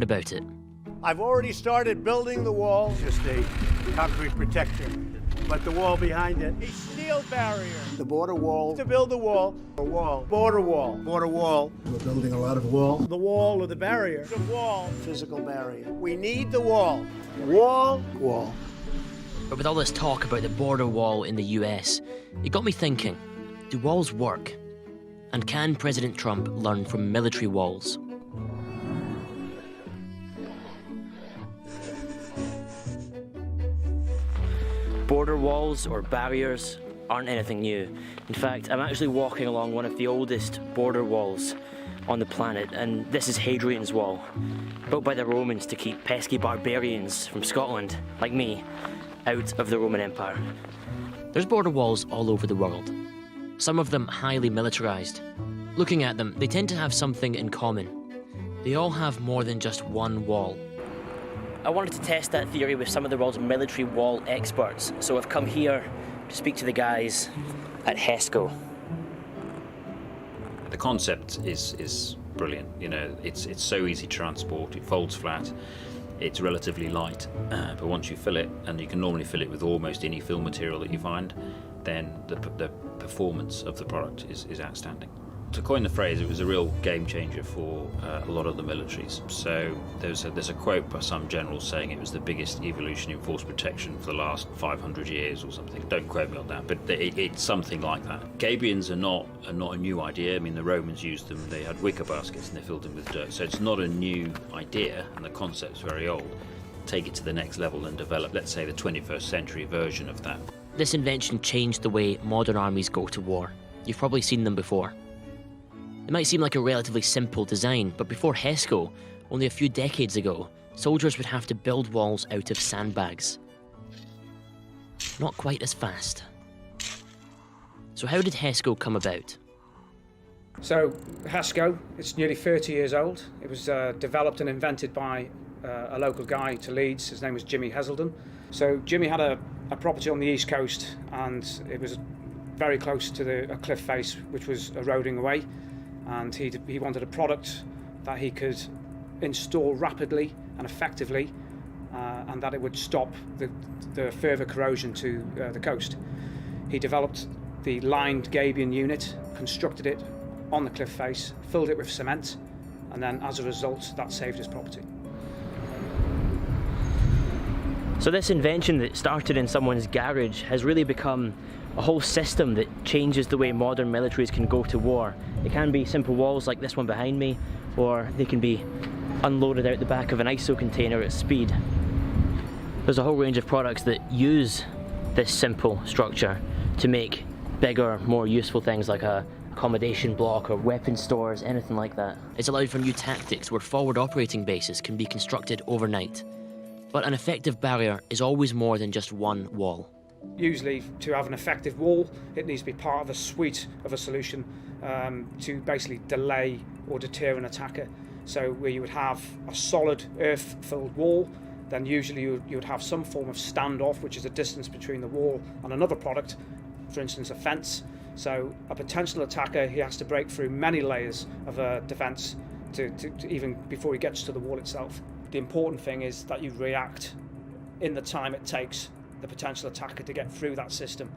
about it. I've already started building the wall. Just a concrete protection, but the wall behind it, a steel barrier. The border wall. To build the wall. A wall. Border wall. Border wall. We're building a lot of wall. The wall or the barrier. The wall. Physical barrier. We need the wall. Wall. Wall. But with all this talk about the border wall in the US, it got me thinking, do walls work? And can President Trump learn from military walls? Border walls or barriers aren't anything new. In fact, I'm actually walking along one of the oldest border walls on the planet, and this is Hadrian's Wall, built by the Romans to keep pesky barbarians from Scotland, like me, out of the Roman Empire. There's border walls all over the world, some of them highly militarized. Looking at them, they tend to have something in common. They all have more than just one wall. I wanted to test that theory with some of the world's military wall experts, so I've come here to speak to the guys at HESCO. The concept is brilliant. You know, it's so easy to transport. It folds flat. It's relatively light, but once you fill it, and you can normally fill it with almost any fill material that you find, then the performance of the product is outstanding. To coin the phrase, it was a real game changer for a lot of the militaries. So there's a quote by some generals saying it was the biggest evolution in force protection for the last 500 years or something. Don't quote me on that, but it's something like that. Gabions are not a new idea. I mean, the Romans used them. They had wicker baskets and they filled them with dirt. So it's not a new idea, and the concept's very old. Take it to the next level and develop, let's say, the 21st century version of that. This invention changed the way modern armies go to war. You've probably seen them before. It might seem like a relatively simple design, but before HESCO, only a few decades ago, soldiers would have to build walls out of sandbags. Not quite as fast. So how did HESCO come about? So HESCO, it's nearly 30 years old. It was developed and invented by a local guy to Leeds. His name was Jimmy Heselden. So Jimmy had a property on the east coast, and it was very close to a cliff face which was eroding away. And he wanted a product that he could install rapidly and effectively, and that it would stop the further corrosion to the coast. He developed the lined gabion unit, constructed it on the cliff face, filled it with cement, and then as a result that saved his property. So this invention that started in someone's garage has really become a whole system that changes the way modern militaries can go to war. It can be simple walls like this one behind me, or they can be unloaded out the back of an ISO container at speed. There's a whole range of products that use this simple structure to make bigger, more useful things like a accommodation block or weapon stores, anything like that. It's allowed for new tactics where forward operating bases can be constructed overnight. But an effective barrier is always more than just one wall. Usually, to have an effective wall, it needs to be part of a suite of a solution to basically delay or deter an attacker. So where you would have a solid earth-filled wall, then usually you would have some form of standoff, which is a distance between the wall and another product, for instance a fence. So a potential attacker, he has to break through many layers of defence to even before he gets to the wall itself. The important thing is that you react in the time it takes the potential attacker to get through that system.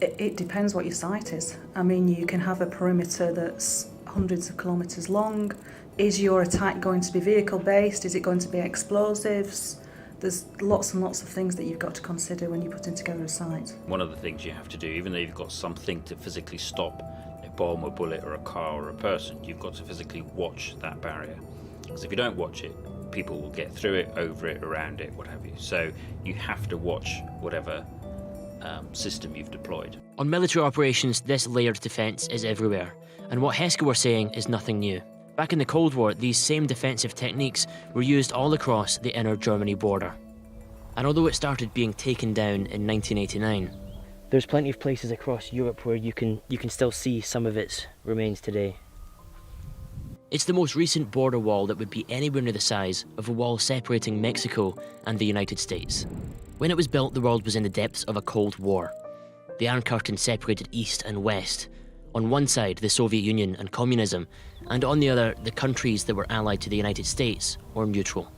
It depends what your site is. I mean, you can have a perimeter that's hundreds of kilometres long. Is your attack going to be vehicle-based? Is it going to be explosives? There's lots and lots of things that you've got to consider when you're putting together a site. One of the things you have to do, even though you've got something to physically stop a bomb, a bullet, or a car, or a person, you've got to physically watch that barrier. Because if you don't watch it, people will get through it, over it, around it, what have you. So you have to watch whatever system you've deployed. On military operations, this layered defence is everywhere, and what HESCO were saying is nothing new. Back in the Cold War, these same defensive techniques were used all across the inner Germany border. And although it started being taken down in 1989, there's plenty of places across Europe where you can still see some of its remains today. It's the most recent border wall that would be anywhere near the size of a wall separating Mexico and the United States. When it was built, the world was in the depths of a Cold War. The Iron Curtain separated East and West. On one side, the Soviet Union and communism, and on the other, the countries that were allied to the United States or neutral.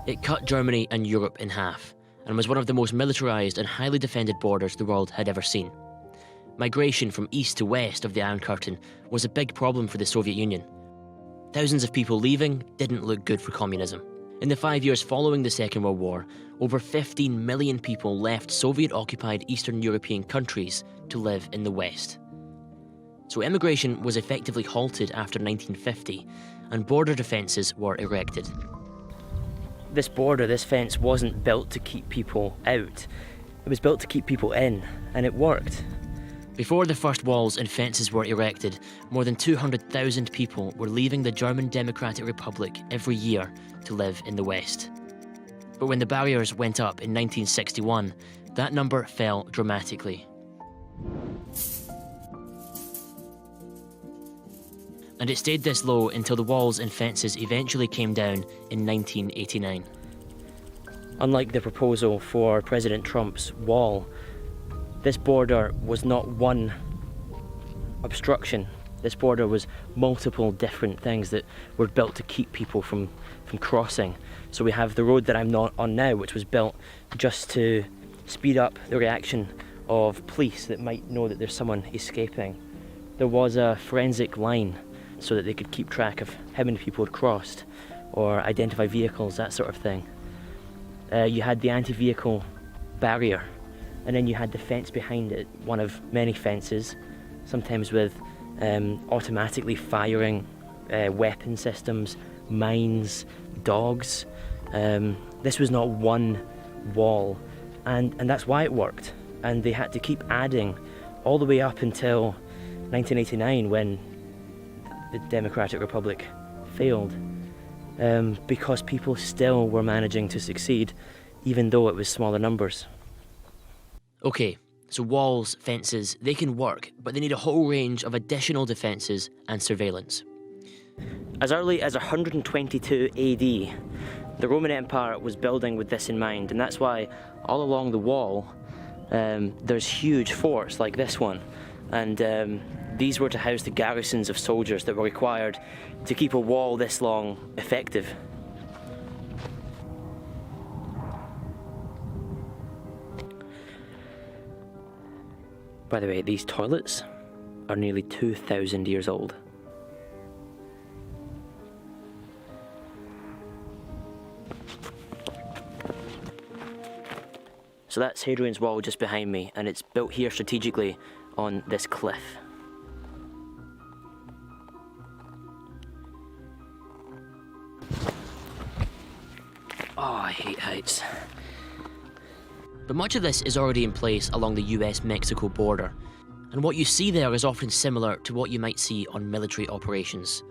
It cut Germany and Europe in half, and was one of the most militarised and highly defended borders the world had ever seen. Migration from east to west of the Iron Curtain was a big problem for the Soviet Union. Thousands of people leaving didn't look good for communism. In the 5 years following the Second World War, over 15 million people left Soviet-occupied Eastern European countries to live in the West. So immigration was effectively halted after 1950, and border defences were erected. This border, this fence, wasn't built to keep people out. It was built to keep people in, and it worked. Before the first walls and fences were erected, more than 200,000 people were leaving the German Democratic Republic every year to live in the West. But when the barriers went up in 1961, that number fell dramatically. And it stayed this low until the walls and fences eventually came down in 1989. Unlike the proposal for President Trump's wall, this border was not one obstruction. This border was multiple different things that were built to keep people from crossing. So we have the road that I'm not on now, which was built just to speed up the reaction of police that might know that there's someone escaping. There was a forensic line so that they could keep track of how many people had crossed or identify vehicles, that sort of thing. You had the anti-vehicle barrier, and then you had the fence behind it, one of many fences, sometimes with automatically firing weapon systems, mines, dogs. This was not one wall, and that's why it worked. And they had to keep adding all the way up until 1989 when the Democratic Republic failed, because people still were managing to succeed, even though it was smaller numbers. Okay, so walls, fences, they can work, but they need a whole range of additional defences and surveillance. As early as 122 AD, the Roman Empire was building with this in mind, and that's why all along the wall there's huge forts like this one, and these were to house the garrisons of soldiers that were required to keep a wall this long effective. By the way, these toilets are nearly 2,000 years old. So that's Hadrian's Wall just behind me, and it's built here strategically on this cliff. Oh, I hate heights. But much of this is already in place along the US-Mexico border, and what you see there is often similar to what you might see on military operations.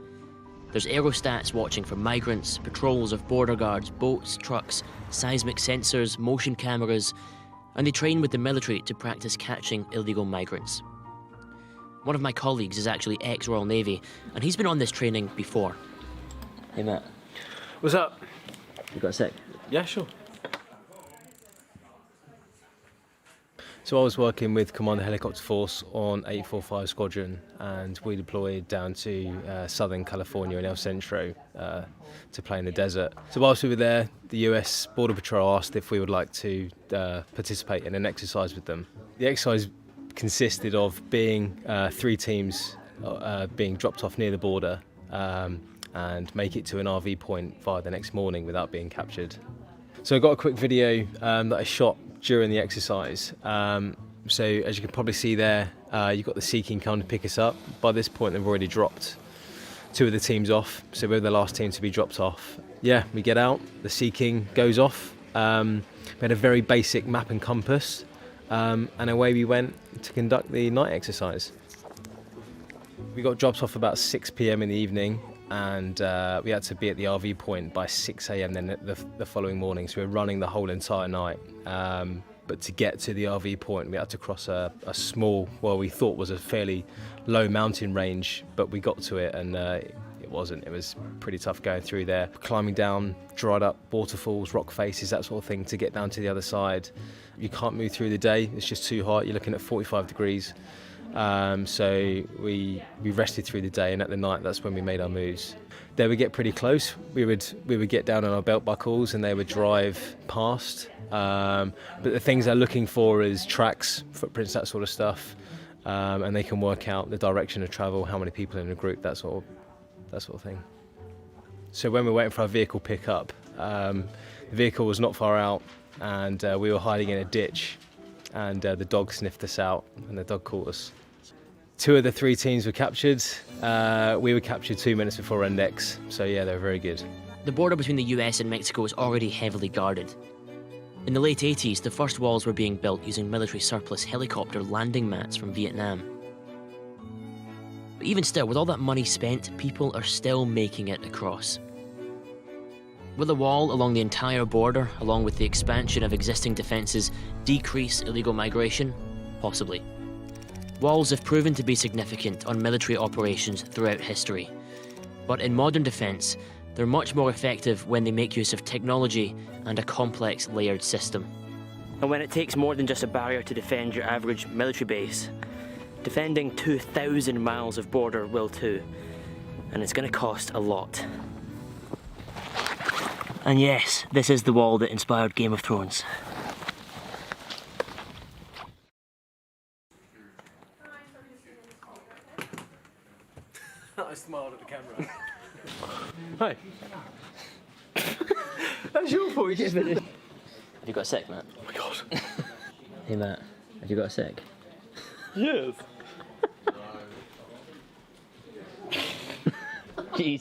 There's aerostats watching for migrants, patrols of border guards, boats, trucks, seismic sensors, motion cameras, and they train with the military to practice catching illegal migrants. One of my colleagues is actually ex-Royal Navy, and he's been on this training before. Hey Matt. What's up? You got a sec? Yeah, sure. So I was working with Commander Helicopter Force on 845 Squadron, and we deployed down to Southern California in El Centro to play in the desert. So whilst we were there, the US Border Patrol asked if we would like to participate in an exercise with them. The exercise consisted of being 3 teams being dropped off near the border and make it to an RV point via the next morning without being captured. So I got a quick video that I shot during the exercise. So as you can probably see there, you've got the Sea King coming to pick us up. By this point they've already dropped 2 of the teams off, so we're the last team to be dropped off. Yeah, we get out, the Sea King goes off. We had a very basic map and compass, and away we went to conduct the night exercise. We got dropped off about 6 PM in the evening, and we had to be at the RV point by 6 AM then the following morning, so we were running the whole entire night. But to get to the RV point we had to cross a small, well, we thought was a fairly low mountain range, but we got to it and it wasn't. It was pretty tough going through there, climbing down dried up waterfalls, rock faces, that sort of thing to get down to the other side. You can't move through the day, it's just too hot. You're looking at 45 degrees. So we rested through the day, and at the night that's when we made our moves. They would get pretty close. We would get down on our belt buckles and they would drive past. But the things they're looking for is tracks, footprints, that sort of stuff, and they can work out the direction of travel, how many people in a group, that sort of thing. So when we were waiting for our vehicle pickup, the vehicle was not far out, and we were hiding in a ditch, and the dog sniffed us out, and the dog caught us. 2 of the 3 teams were captured. We were captured 2 minutes before index, so yeah, they were very good. The border between the US and Mexico is already heavily guarded. In the late 80s, the first walls were being built using military surplus helicopter landing mats from Vietnam. But even still, with all that money spent, people are still making it across. Will the wall along the entire border, along with the expansion of existing defences, decrease illegal migration? Possibly. Walls have proven to be significant on military operations throughout history. But in modern defence, they're much more effective when they make use of technology and a complex layered system. And when it takes more than just a barrier to defend your average military base, defending 2,000 miles of border will too. And it's going to cost a lot. And yes, this is the wall that inspired Game of Thrones. I smiled at the camera. Hi. That's your fault. Have you got a sec, Matt? Oh my god. Hey Matt, have you got a sec? Yes. Jesus.